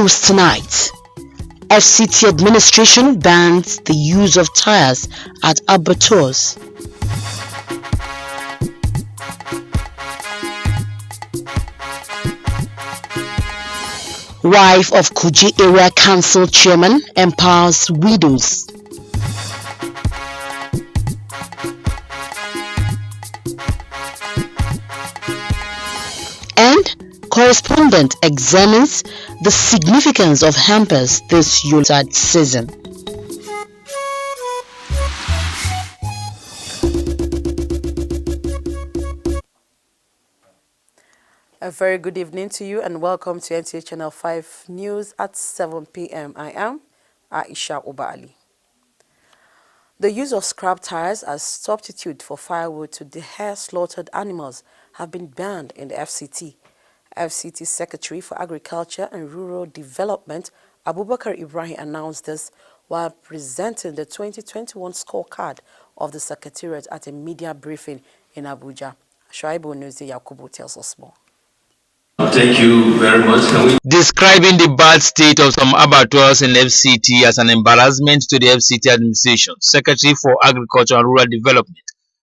news tonight. FCT administration bans the use of tires at abattoirs. Wife of Kuji Area Council Chairman empowers widows. And correspondent examines the significance of hampers this Yuletide season. A very good evening to you and welcome to Nta Channel 5 News at 7 p.m. I am Aisha Obali. The use of scrap tires as substitute for firewood to deter slaughtered animals have been banned in the FCT. FCT Secretary for Agriculture and Rural Development, Abubakar Ibrahim, announced this while presenting the 2021 scorecard of the Secretariat at a media briefing in Abuja. Shaibu Nuzi Yakubu tells us more. Thank you very much. Describing the bad state of some abattoirs in FCT as an embarrassment to the FCT administration, Secretary for Agriculture and Rural Development,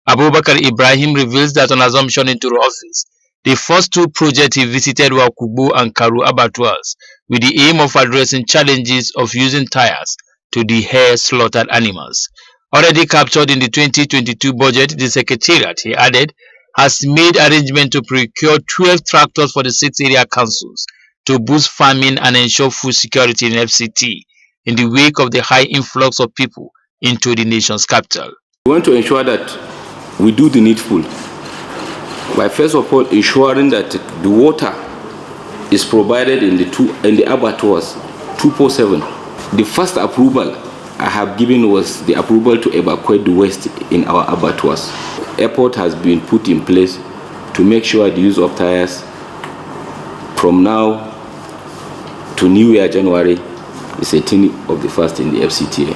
Abubakar Ibrahim, reveals that on assumption into office, the first two projects he visited were Kubu and Karu abattoirs, with the aim of addressing challenges of using tires to deter slaughtered animals. Already captured in the 2022 budget, the Secretariat, he added, has made arrangement to procure 12 tractors for the 6 area councils to boost farming and ensure food security in FCT in the wake of the high influx of people into the nation's capital. We want to ensure that we do the needful by first of all ensuring that the water is provided in the abattoirs 247. The first approval I have given was the approval to evacuate the waste in our abattoirs. Effort has been put in place to make sure the use of tires from now to New Year, January, is a thing of the first in the FCTA.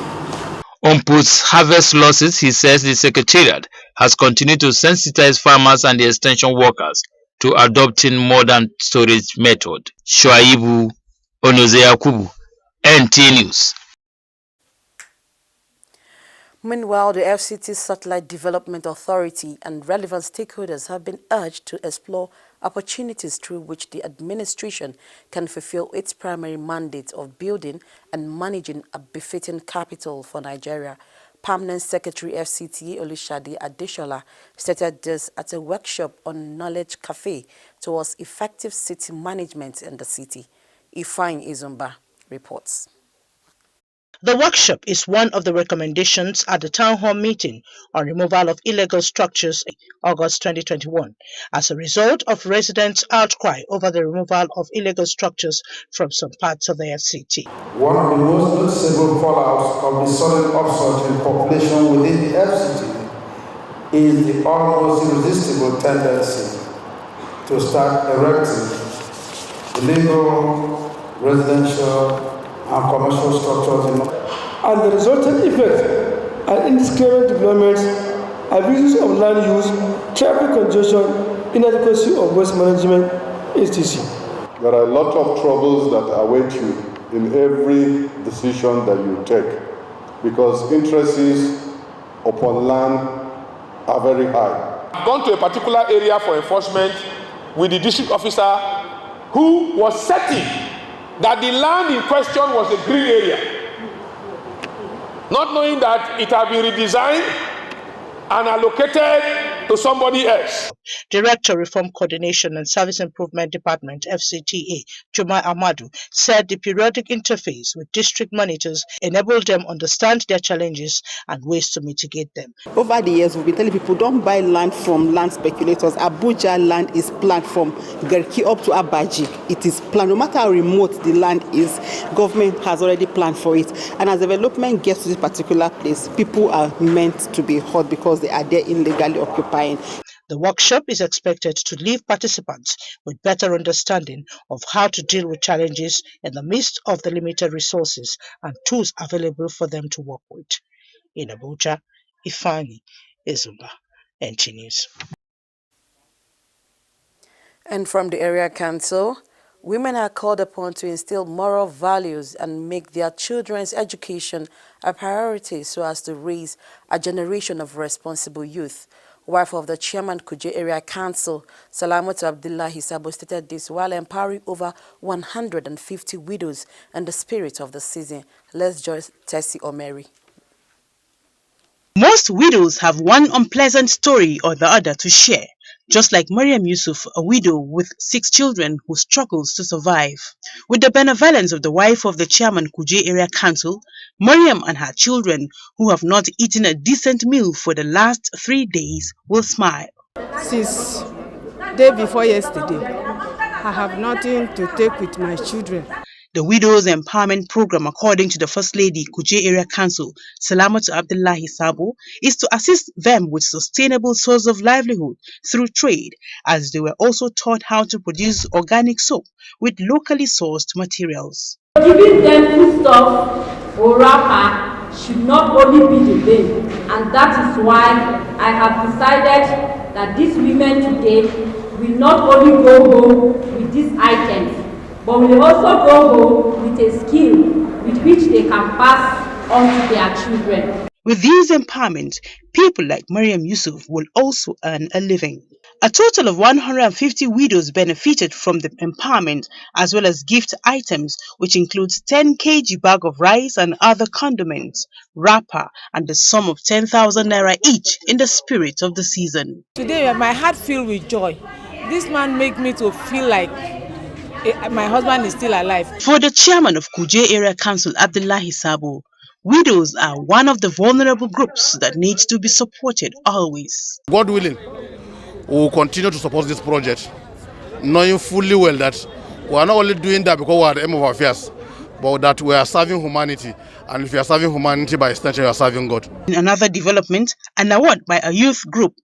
On post-harvest losses, he says the Secretariat has continued to sensitize farmers and the extension workers to adopting modern storage method. Shuaibu Onoze Yakubu, NT News. Meanwhile, the FCT Satellite Development Authority and relevant stakeholders have been urged to explore opportunities through which the administration can fulfill its primary mandate of building and managing a befitting capital for Nigeria. Permanent Secretary FCT Olishade Adeshola stated this at a workshop on Knowledge Cafe towards effective city management in the city. Ifeanyi Izumba reports. The workshop is one of the recommendations at the town hall meeting on removal of illegal structures in August 2021 as a result of residents' outcry over the removal of illegal structures from some parts of the FCT. One of the most noticeable fallouts of the sudden upsurge in population within the FCT is the almost irresistible tendency to start erecting illegal residential and commercial structures. And the resultant effects are indiscriminate developments, abuses of land use, traffic congestion, inadequacy of waste management, etc. There are a lot of troubles that await you in every decision that you take because interests upon land are very high. I've gone to a particular area for enforcement with the district officer who was certain that the land in question was a green area, not knowing that it had been redesigned and allocated to somebody else. Director, Reform Coordination and Service Improvement Department, FCTA, Juma Amadu, said the periodic interface with district monitors enabled them understand their challenges and ways to mitigate them. Over the years, we've been telling people don't buy land from land speculators. Abuja land is planned from Garki up to Abaji. It is planned. No matter how remote the land is, government has already planned for it. And as development gets to this particular place, people are meant to be hurt because they are there illegally occupying. The workshop is expected to leave participants with better understanding of how to deal with challenges in the midst of the limited resources and tools available for them to work with. In Abuja, Ifeanyi Izumba, NT News. And from the area council, Women are called upon to instill moral values and make their children's education a priority so as to raise a generation of responsible youth. Wife of the chairman Kuje Area Council, Salamatu Abdullahi Sabo, stated this while empowering over 150 widows in the spirit of the season. Let's join Tessie Omeri. Most widows have one unpleasant story or the other to share, just like Mariam Yusuf, a widow with 6 children who struggles to survive. With the benevolence of the wife of the chairman Kuje Area Council, Mariam and her children, who have not eaten a decent meal for the last 3 days, will smile. Since day before yesterday, I have nothing to take with my children. The Widows Empowerment Program, according to the First Lady, Kuje Area Council, Salamatu Abdullahi Sabo, is to assist them with sustainable source of livelihood through trade, as they were also taught how to produce organic soap with locally sourced materials. Giving them foodstuff or wrapper should not only be the vein, and that is why I have decided that these women today will not only go home with these items, but will also go home with a skill with which they can pass on to their children. With these empowerment, people like Mariam Yusuf will also earn a living. A total of 150 widows benefited from the empowerment, as well as gift items, which includes 10 kg bag of rice and other condiments, wrapper, and the sum of 10,000 naira each in the spirit of the season. Today, my heart filled with joy. This man made me to feel like my husband is still alive. For the chairman of Kuje Area Council, Abdullahi Sabo, widows are one of the vulnerable groups that needs to be supported always. God willing, we will continue to support this project, knowing fully well that we are not only doing that because we are at the end of our affairs, but that we are serving humanity. And if you are serving humanity, by extension, you are serving God. In another development, an award by a youth group,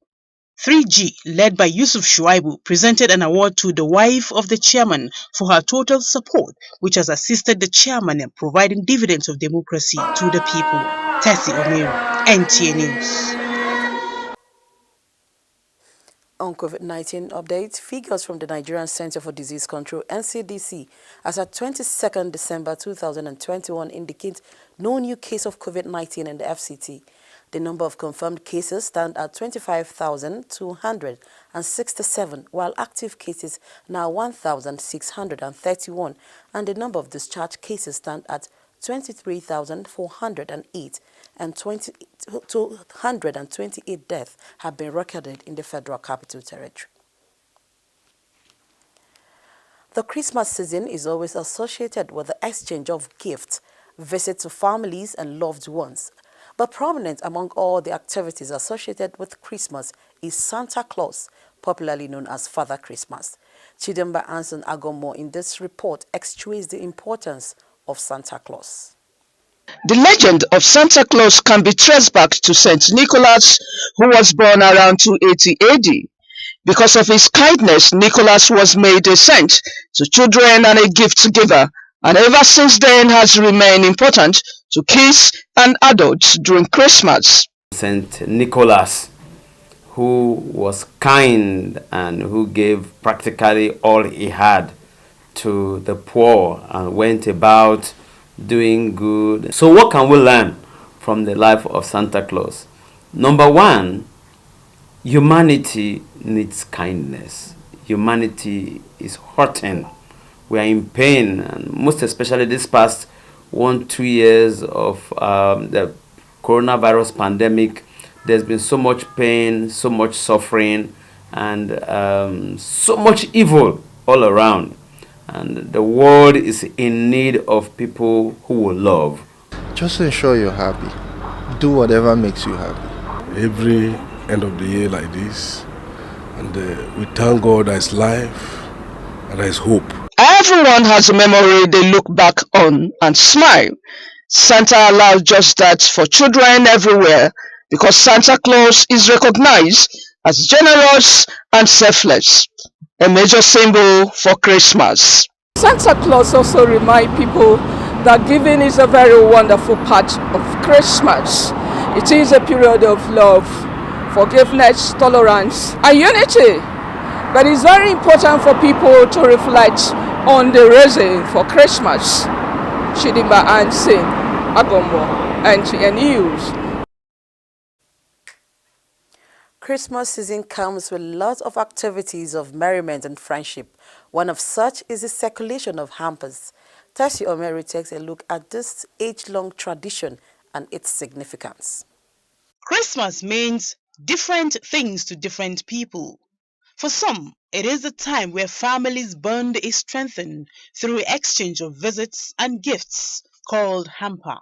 3G, led by Yusuf Shuaibu, presented an award to the wife of the chairman for her total support, which has assisted the chairman in providing dividends of democracy to the people. Tessie Omeru, NTA News. On COVID-19 updates, figures from the Nigerian Center for Disease Control, NCDC, as at 22nd December 2021 indicate no new case of COVID-19 in the FCT. The number of confirmed cases stand at 25,267, while active cases now 1,631, and the number of discharged cases stand at 23,408, and 228 deaths have been recorded in the Federal Capital Territory. The Christmas season is always associated with the exchange of gifts, visits to families and loved ones. But prominent among all the activities associated with Christmas is Santa Claus, popularly known as Father Christmas. Chidemba Anson Agomo in this report extols the importance of Santa Claus. The legend of Santa Claus can be traced back to St. Nicholas, who was born around 280 AD. Because of his kindness, Nicholas was made a saint to children and a gift giver, and ever since then has remained important to kids and adults during Christmas. St. Nicholas, who was kind and who gave practically all he had to the poor and went about doing good. So what can we learn from the life of Santa Claus? Number one, humanity needs kindness. Humanity is hurting. We are in pain, and most especially this past 1-2 years of the coronavirus pandemic. There's been so much pain, so much suffering, and so much evil all around. And the world is in need of people who will love. Just ensure you're happy. Do whatever makes you happy. Every end of the year like this, and we thank God there is life and there is hope. Everyone has a memory they look back on and smile. Santa allows just that for children everywhere, because Santa Claus is recognized as generous and selfless, a major symbol for Christmas. Santa Claus also reminds people that giving is a very wonderful part of Christmas. It is a period of love, forgiveness, tolerance, and unity. But it's very important for people to reflect on the reason for Christmas. Chidimba and Singh, Agombo, NTA News. Christmas season comes with lots of activities of merriment and friendship. One of such is the circulation of hampers. Tashi Omeri takes a look at this age-long tradition and its significance. Christmas means different things to different people. For some, it is a time where families' bond is strengthened through exchange of visits and gifts called hamper.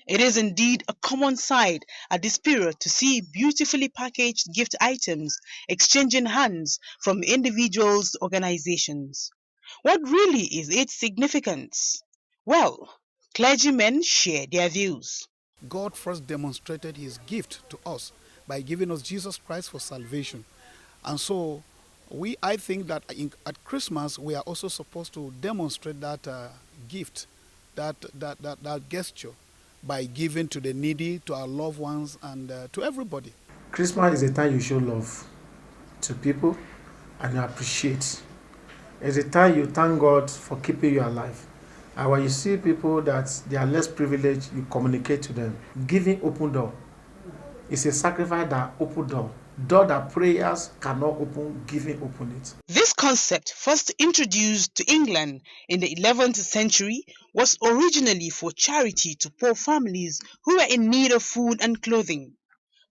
It is indeed a common sight at this period to see beautifully packaged gift items exchanging hands from individuals' organizations. What really is its significance? Well, clergymen share their views. God first demonstrated his gift to us by giving us Jesus Christ for salvation. And so I think that at Christmas we are also supposed to demonstrate that gift, that gesture, by giving to the needy, to our loved ones, and to everybody. Christmas is a time you show love to people and you appreciate. It's a time you thank God for keeping you alive. And when you see people that they are less privileged, you communicate to them. Giving open door. It's a sacrifice that open door. Door that prayers cannot open, giving open it. This concept, first introduced to England in the 11th century, was originally for charity to poor families who were in need of food and clothing.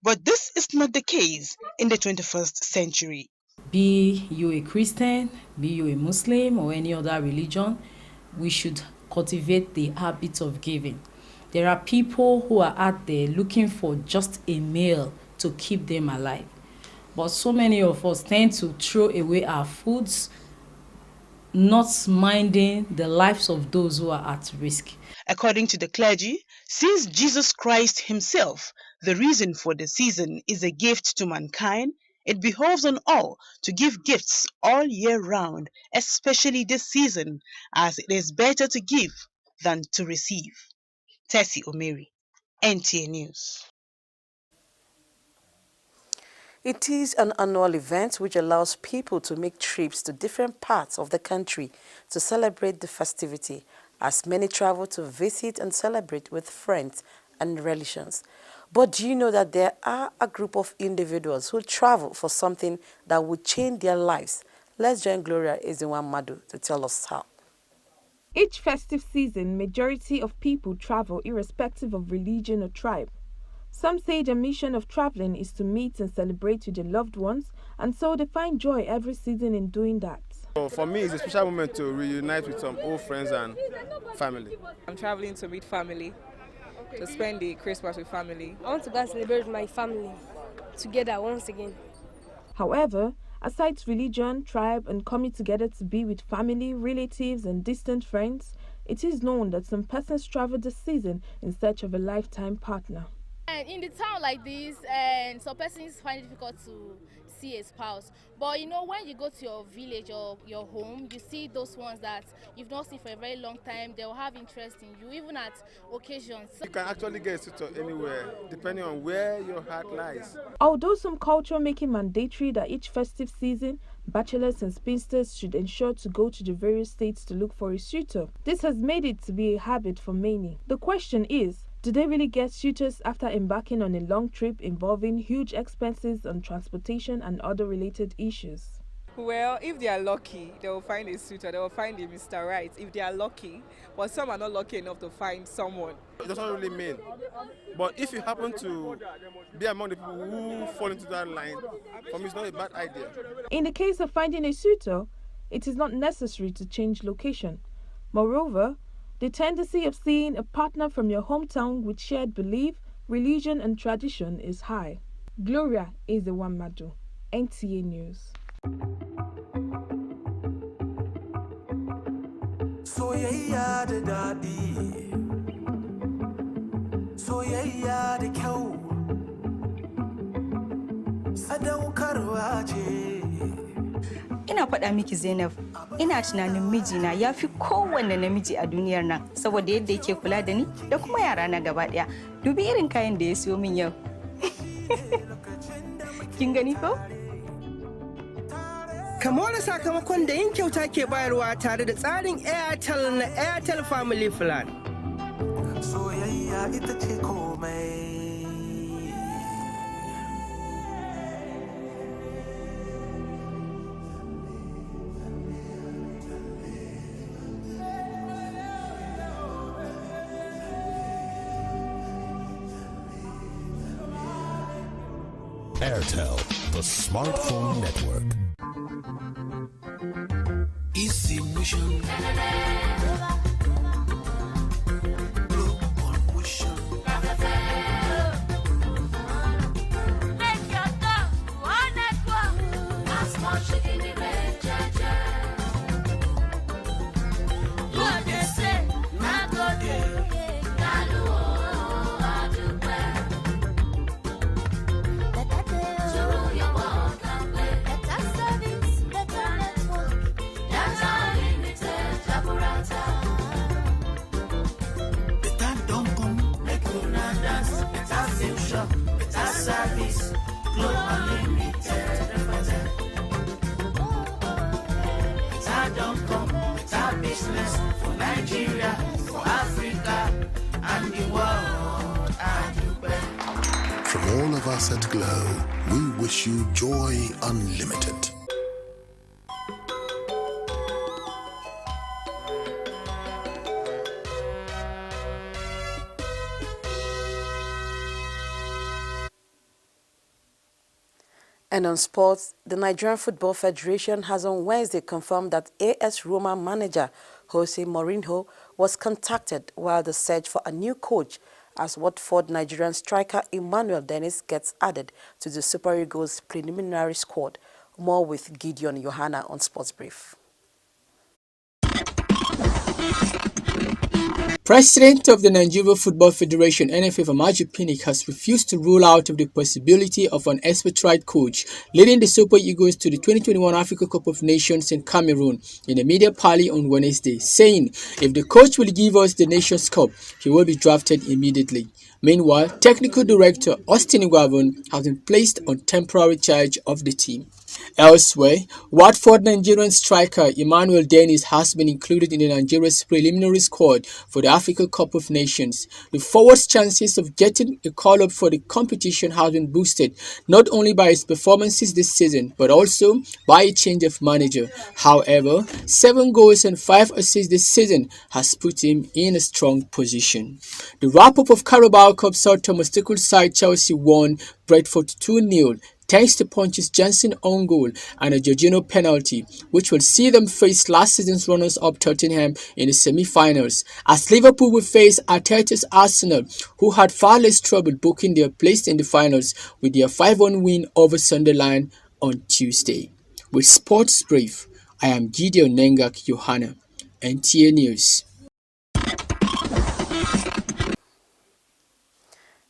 But this is not the case in the 21st century. Be you a Christian, be you a Muslim or any other religion, we should cultivate the habit of giving. There are people who are out there looking for just a meal to keep them alive. But so many of us tend to throw away our foods, not minding the lives of those who are at risk. According to the clergy, since Jesus Christ himself, the reason for the season, is a gift to mankind, it behoves on all to give gifts all year round, especially this season, as it is better to give than to receive. Tessie Omeri, NTA News. It is an annual event which allows people to make trips to different parts of the country to celebrate the festivity, as many travel to visit and celebrate with friends and relations. But do you know that there are a group of individuals who travel for something that would change their lives? Let's join Gloria Ezinwa-Madu to tell us how. Each festive season, majority of people travel irrespective of religion or tribe. Some say the mission of traveling is to meet and celebrate with their loved ones, and so they find joy every season in doing that. For me, it's a special moment to reunite with some old friends and family. I'm traveling to meet family, to spend the Christmas with family. I want to go and celebrate with my family together once again. However, aside religion, tribe, and coming together to be with family, relatives, and distant friends, it is known that some persons travel this season in search of a lifetime partner. And in the town like this, some persons find it difficult to see a spouse. But you know, when you go to your village or your home, you see those ones that you've not seen for a very long time. They will have interest in you, even at occasions. You can actually get a suitor anywhere, depending on where your heart lies. Although some culture make it mandatory that each festive season, bachelors and spinsters should ensure to go to the various states to look for a suitor, this has made it to be a habit for many. The question is, do they really get suitors after embarking on a long trip involving huge expenses on transportation and other related issues? Well, if they are lucky, they will find a suitor, they will find a Mr. Right, if they are lucky. But some are not lucky enough to find someone. It doesn't really mean. But if you happen to be among the people who fall into that line, for me it's not a bad idea. In the case of finding a suitor, it is not necessary to change location. Moreover, the tendency of seeing a partner from your hometown with shared belief, religion, and tradition is high. Gloria Ezinwa-Madu, NTA News. So yeah, the daddy. So yeah, the cow. Sadaukarwa Ina faɗa miki Zainab, ina tunanin mijina ya fi kowanne namiji a duniyar nan saboda yadda yake kula da ni da kuma yara na gaba ɗaya. Dubi irin kayan da ya siyo min yau. Kin gani ko? Kamar sakamakon da yin kyauta ke bayarwa tare da tsarin Airtel na Airtel Family Plan. Soyayya ita ce komai. Airtel, the smartphone network. Easy mission. For Nigeria, for Africa, and the world, From all of us at Glow, we wish you joy unlimited. And on sports, the Nigerian Football Federation has on Wednesday confirmed that AS Roma manager Jose Mourinho was contacted while the search for a new coach as Watford Nigerian striker Emmanuel Dennis gets added to the Super Eagles preliminary squad. More with Gideon Johanna on Sports Brief. President of the Nigeria Football Federation NFF Amaju Pinnick has refused to rule out of the possibility of an expatriate coach leading the Super Eagles to the 2021 Africa Cup of Nations in Cameroon in a media parley on Wednesday, saying if the coach will give us the Nations Cup, he will be drafted immediately. Meanwhile, Technical Director Austin Igwavon has been placed on temporary charge of the team. Elsewhere, Watford Nigerian striker Emmanuel Dennis has been included in the Nigeria's preliminary squad for the Africa Cup of Nations. The forward's chances of getting a call-up for the competition have been boosted not only by his performances this season, but also by a change of manager. However, 7 goals and 5 assists this season has put him in a strong position. The wrap-up of Carabao Cup saw Thomas Tuchel's side Chelsea won Brentford 2-0. Thanks to Pontus Janssen own goal and a Jorginho penalty, which will see them face last season's runners-up Tottenham in the semi-finals, as Liverpool will face Arteta's Arsenal, who had far less trouble booking their place in the finals with their 5-1 win over Sunderland on Tuesday. With Sports Brief, I am Gideon Nengak Johanna, NTA News.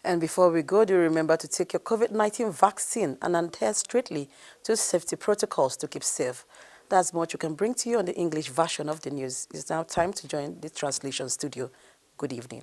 And before we go, do remember to take your COVID-19 vaccine and adhere strictly to safety protocols to keep safe. That's what you can bring to you on the English version of the news. It's now time to join the translation studio. Good evening.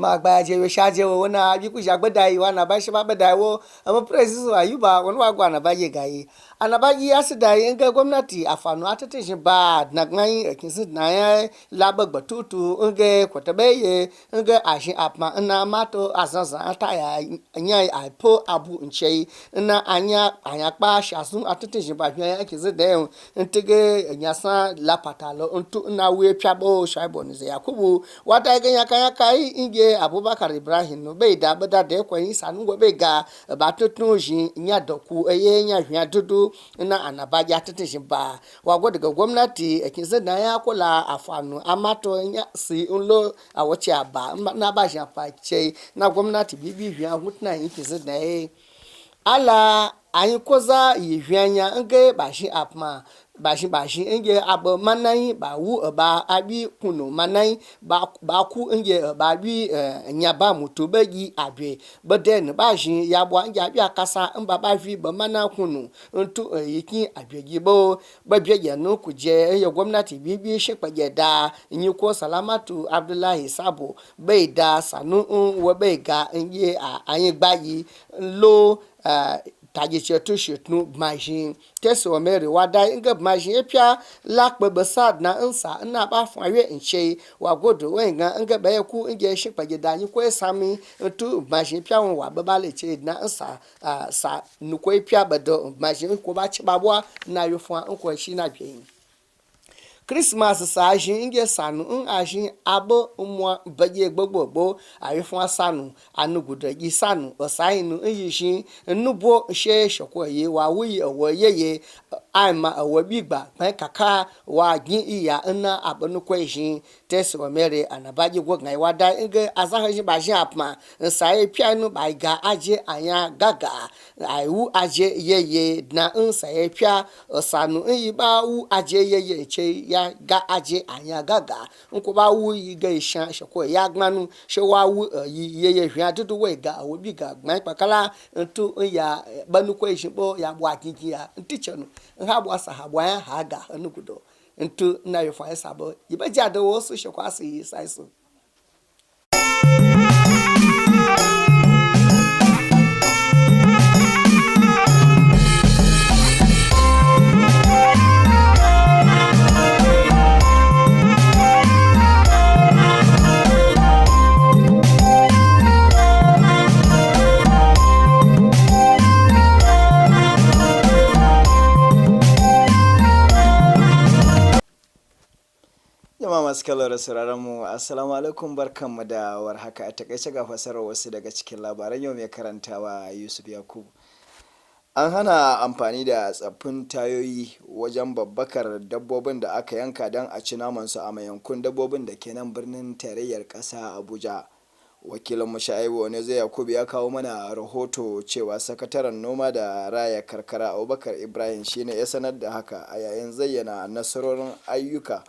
Magbaje we shaje wo na bi ku jagbada yi wa na ba shi ba bada wo amma president Ayuba wani wa gwa na ba ye gayi anabaji asida nga gwamnati afanu atatishin ba na ngai kinsin na ya labagba tutu nga kwatabaye nga ashin apma na mato azanza ataya anya aipo abu nchei na anya pa shasun atatishin ba ya kinsin da ntige nyasa lapatalo ntu na we pyabo shaibo ni yakubu wata ganya kanya kai inge Abubakar Ibrahim no be da bada de kwan sanu go be ga ba tutun jin nya doku eye nya hwa dudu na anabaja tatishin ba wago daga gwamnati kinsa da ya kula afanu amato nya si unlo a wace ba na ba shi aface na gwamnati bibi hwa hutna yin kinsa da ala anyị koza yihwianya nge bashi apma bashi nge abo manai ba wu ba abi kunu manai ba ku nge ba bi nyaba mutobe yi abwe beden bashi ya bwa nge abi akasa mba ba fi ba mana kunu ntu yiki abwe gibo ba bwe ya no kuje ya gwamnati bibi shi kwaje da nyi ko salamatu abdullahi sabo bai da sanu wa bai ga nge anyị gbayi lo tajiche tu shitnu majin teso mere wada inga majin epia lakbe besad na nsa na ba fawe nche wa godo wenga inga ba ku inge shikpaje danyi ko sami tu majin pia wa babale che na nsa sa nu ko epia bado majin ko ba chibabwa na yofwa nko shi na bien Christmas sajin inge sanu ajin abo umwa baye gbogbo ayefun sanu anugudo yi sanu osainu yishin nubo she soko ye wa wi owo yeye aima owo bigba pen kaka wa gin iya na abonu kwejin teso mere anabaji gwo ngai wada inge azahajin bajin apma nsai pianu baiga aje anya gaga ayu aje yeye na nsai pia osanu yiba u aje yeye che ya ga aje anya gaga nko ba wu yi ga ishan shoko ya gbanu she wa wu yi yeye hwan dudu we ga wo bi ga gban pakala ntu ya banu ko ishibo ya bwa kiki ya ntichenu nha bwa sahabwa ya ha ga anugudo ntu na yo fa sabo yiba jade wo so shoko asi saiso masu kallon da sauraron mu assalamu alaikum barkanmu da warhaka a takaice ga fasarar wasu daga cikin labaran yau mai karantawa Yusuf Yakubu. An hana amfani da tsaffin tayoyi wajen babbakar dabbobin da aka yanka don a ci namansu a mayankun dabbobin da ke nan birnin tarayyar ƙasa Abuja. Wakilin Mushaibu ne zai Yakubu ya kawo mana rahoto cewa sakataren noma da raya karkara Abubakar Ibrahim shine ya sanar da haka a yayin zayyana nasarorin ayyuka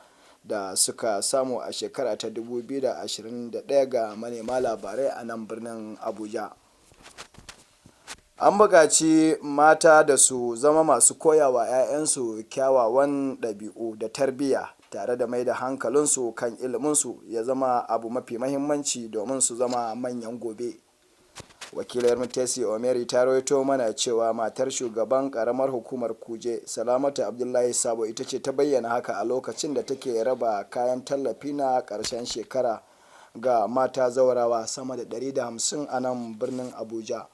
da suka samu a shekara ta 2021 ga manema labarai a nan birnin Abuja. An buƙaci mata da su zama masu koyawa 'ya'yansu kyawawan ɗabi'u da tarbiyya tare da mai da hankalinsu kan iliminsu ya zama abu mafi mahimmanci domin su zama manyan gobe. Wakilar Mutesi Omeri ta rawaito mana cewa matar shugaban karamar hukumar Kuje Salamatu Abdullahi Sabo ita ce ta bayyana haka a lokacin da take raba kayan tallafi na ƙarshen shekara ga mata zaurawa sama da 150 a nan birnin Abuja.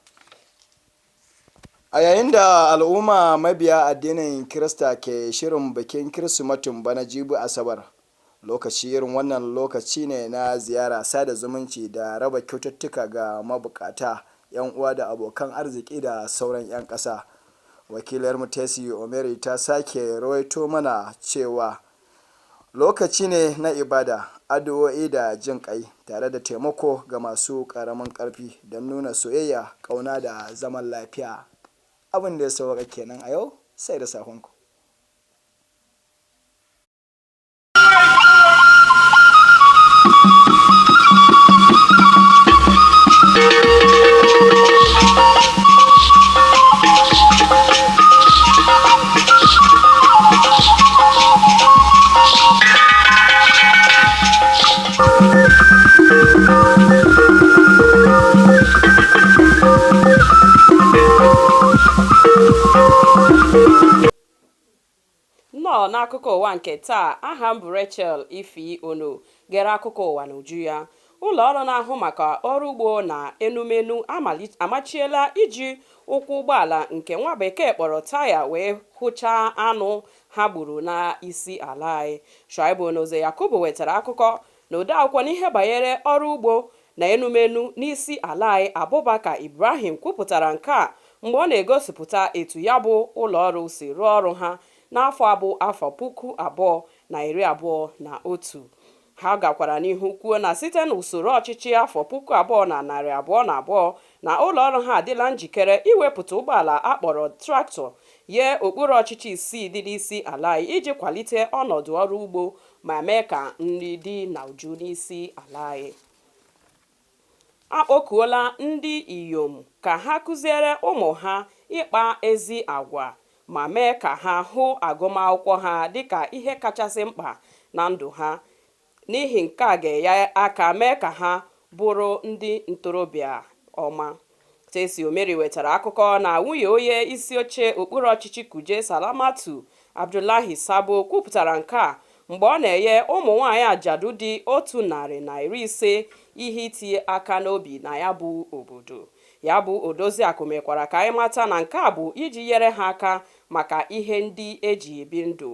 A yayin da al'umma mabiya addinin Kirista ke shirin bikin Kirsimetin bana jibi Asabar, irin wannan lokaci ne na ziyara sada zumunci da raba kyaututtuka ga mabukata, 'yan uwa da abokan arziki da sauran 'yan ƙasa. Wakilar Mutesi Omeri ta sake rawaito mana cewa lokaci ne na ibada, addu'o'i da jin kai tare da taimako ga masu ƙaramin ƙarfi don nuna soyayya, ƙauna da zaman lafiya. Abin da ya sauka kenan a yau, sai da sahunku. Nnọọ n'akụkọ ụwa nke taa, aha m bụ Rachel Ifi Ono gere akụkọ ụwa n'uju ya. Ụlọ ọrụ na-ahụ maka ọrụ ugbo na enumenu amachiela iji ụkwụ ụgbọala nke nwa bekee kpọrọ taya wee hụchaa anụ ha gburu n'isi ala anyị. Shuaibu Onoze Yakubu wetara akụkọ na odeakwụkwọ n'ihe banyere ọrụ ugbo na enumenu n'isi ala anyị Abubakar Ibrahim kwupụtara nke a mgbe ọ na-egosipụta etu ya bụ ụlọ ọrụ si rụọ ọrụ ha n'afọ abụ afọ 2021. Ha gakwara n'ihu kwuo na site n'usoro ọchịchị afọ 2200 na ụlọọrụ ha adịla njikere iwepụta ụgbọala akpọrọ traktọ nye okpuru ọchịchị isii dị n'isi ala anyị iji kwalite ọnọdụ ọrụ ugbo ma mee ka nri dị na uju n'isi ala anyị. Akpọkuola ndị inyom ka ha kụziere ụmụ ha ịkpa ezi agwa ma mee ka ha hụ agụmakwụkwọ ha dịka ihe kachasị mkpa na ndụ ha, n'ihi nke a ga-enye aka mee ka ha bụrụ ndị ntorobịa ọma. Tesi Omeri wetara akụkọ na nwunye onye isi oche okpuru ọchịchị Kuje Salamatu Abdullahi Sabo kwupụtara nke a mgbe ọ na-enye ụmụ nwaanyị ajadu dị 150 ihe itinye aka n'obi na ya bụ obodo. Ya bụ Odoziakụ mekwara ka anyị mata na nke a bụ iji nyere ha aka maka ihe ndị eji ebi ndụ.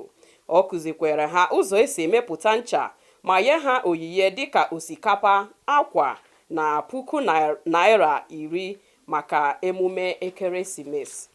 Ọ kụzikwere ha ụzọ esi emepụta ncha ma nye ha onyinye dịka osikapa, akwa na $10,000 maka emume ekeresimesi.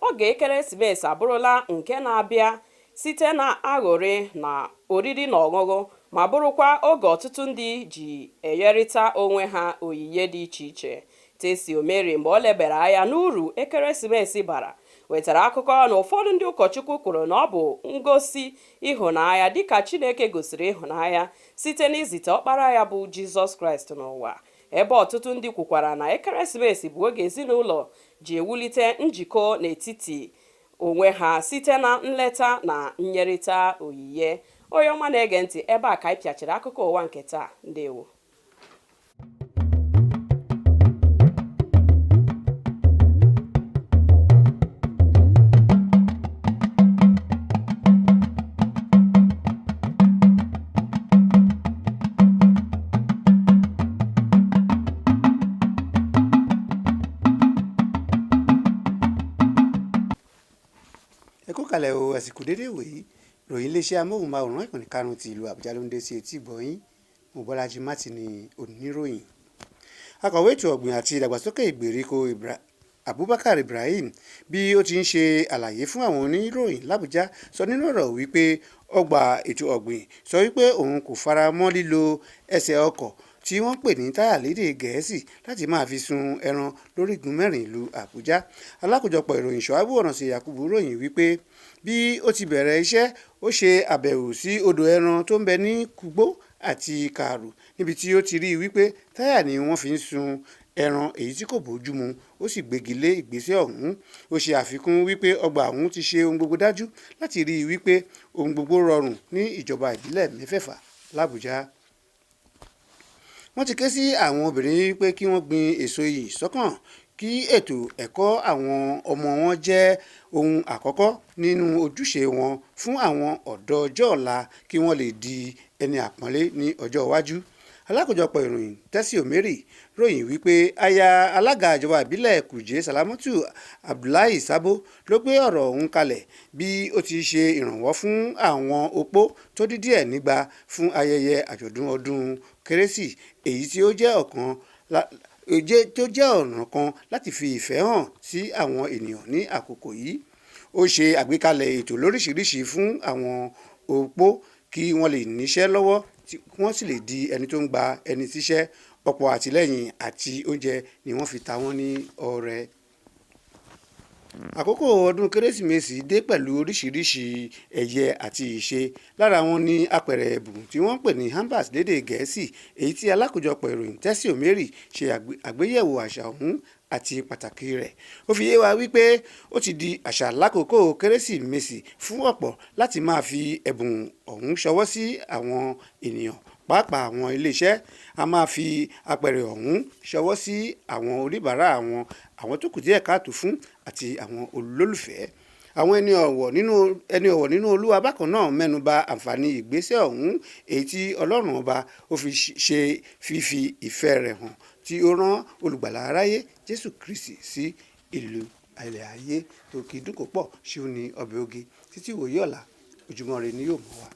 Oge ekeresimesi abụrụla nke na-abịa site na aṅụrị na oriri na ọṅụṅụ ma bụrụkwa oge ọtụtụ ndị ji enyerịta onwe ha onyinye dị iche iche. Tesi Omeri mgbe ọ lebara anya n'uru ekeresimesi bara wetara akụkọ na ụfọdụ ndị ụkọchukwu kwuru na ọ bụ ngosi ịhụnanya dịka Chineke gosiri ịhụnanya site n'izite ọkpara ya bụ Jizọs Kraịst n'ụwa, ebe ọtụtụ ndị kwukwara na ekeresimesi bụ oge ezinụlọ ji ewulite njikọ n'etiti onwe ha site na nleta na nyerịta onyinye. Onye ọma na-ege ntị, ebe a ka anyị pịachiri akụkọ ụwa nke taa. Ndewo. Kalẹ̀ o àsìkò dédé wèyí ròyìn iléeṣẹ́ amóhùnmáwòrán ìkànnì karùn-ún ti ìlú Àbújá ló ń dé sí etí ìgbọ̀nyín. Mobọ́lájí Mátìní oníròyìn. Akọ̀wé ètò ọ̀gbìn àti ìdàgbàsókè ìgbèríko Abubakar Ibrahim bí ó ti ń ṣe àlàyé fún àwọn oníròyìn l'Àbújá sọ nínú ọ̀rọ̀ wípé ọgbà ètò ọ̀gbìn sọ wípé òun kò fara mọ́ lílo ẹsẹ̀ ọkọ̀ tí wọ́n pè ní táyà lédè Gẹ̀ẹ́sì láti máa fi sun ẹran lórígun mẹ́rin ìlú Àbújá. Alákòjọpọ̀ ìròyìn Ṣọ́ábù Ọ̀nàṣe Yakubu ròyìn wípé bí ó ti bẹ̀rẹ̀ iṣẹ́ ó ṣe àbẹ̀wò sí odò ẹran tó ń bẹ ní Kúgbó àti Kàrú níbi tí ó ti rí wípé táyà ni wọ́n fi ń sun ẹran èyí tí kò bójúmu, ó sì gbégi lé ìgbésẹ̀ ọ̀hún. Ó ṣe àfikún wípé ọgbà ọ̀hún ti ṣe ohun gbogbo dájú láti rí wípé ohun gbogbo rọrùn ní ìjọba ìbílẹ̀ mẹ́fẹ̀ẹ̀fà l'Àbújá. Wọ́n ti ké sí àwọn obìnrin pé kí wọ́n gbin èso iyì sọ́kàn kí ètò ẹ̀kọ́ àwọn ọmọ wọn jẹ́ ohun àkọ́kọ́ nínú ojúṣe wọn fún àwọn ọ̀dọ́ ọjọ́ ọ̀la kí wọ́n lè di ẹni àpọ́nlé ní ọjọ́ iwájú. Alákòjọpọ̀ ìròyìn Tesi Omeri ròyìn wípé aya alága ìjọba ìbílẹ̀ Kuje Salamatu Abdullahi Sabo ló gbé ọ̀rọ̀ ọ̀hún kalẹ̀ bí ó ti ṣe ìrànwọ́ fún àwọn opó tó dín díẹ̀ nígbà fún ayẹyẹ àjọ̀dún ọdún Kérésì, èyí tí ó jẹ́ ọ̀nà kan láti fi ìfẹ́ hàn sí àwọn ènìyàn ní àkókò yìí. Ó ṣe àgbékalẹ̀ ètò lóríṣiríṣi fún àwọn opó kí wọ́n lè níṣẹ́ lọ́wọ́ tí wọ́n sì lè di ẹni tó ń gba ẹni síṣẹ́. Ọ̀pọ̀ àtìlẹ́yìn àti oúnjẹ ni wọ́n fi ta wọ́n ní ọrẹ. Àkókò ọdún Kérésìmesì dé pẹ̀lú oríṣiríṣi ẹ̀yẹ àti ìṣe. Lára wọn ni apẹ̀rẹ̀ ẹ̀bùn tí wọ́n ń pè ní hampers lédè Gẹ̀ẹ́sì, èyí tí alákòjọpọ̀ ìròyìn Tesi Omeri ṣe àgbéyẹ̀wò àṣà ọ̀hún àti pàtàkì rẹ̀. Ó fi yé wa wípé ó ti di àṣà lákòókò Kérésìmesì fún ọ̀pọ̀ láti máa fi ẹ̀bùn ọ̀hún ṣọwọ́ sí àwọn ènìyàn, pàápàá àwọn iléeṣẹ́. A máa fi apẹ̀rẹ̀ ọ̀hún ṣọwọ́ sí àwọn oníbàárà àwọn tó kù díẹ̀ káàtó fún àti àwọn olólùfẹ́. Àwọn ẹni ọ̀wọ̀ nínú Olúwa bákan náà mẹ́nuba àǹfààní ìgbésẹ̀ ọ̀hún èyí tí Ọlọ́run ọba ó fi ṣe fífi ìfẹ́ rẹ̀ hàn tí ó rán olùgbàlà aráyé Jésù Kristi sí ìlú ilẹ̀ ayé. tó kì í dùn kó pọ̀ ṣé ó ní ọbẹ̀ oge. Títí ìwòye ọ̀la, Ojúmọ́ Ire ni yóò mọ́ wa.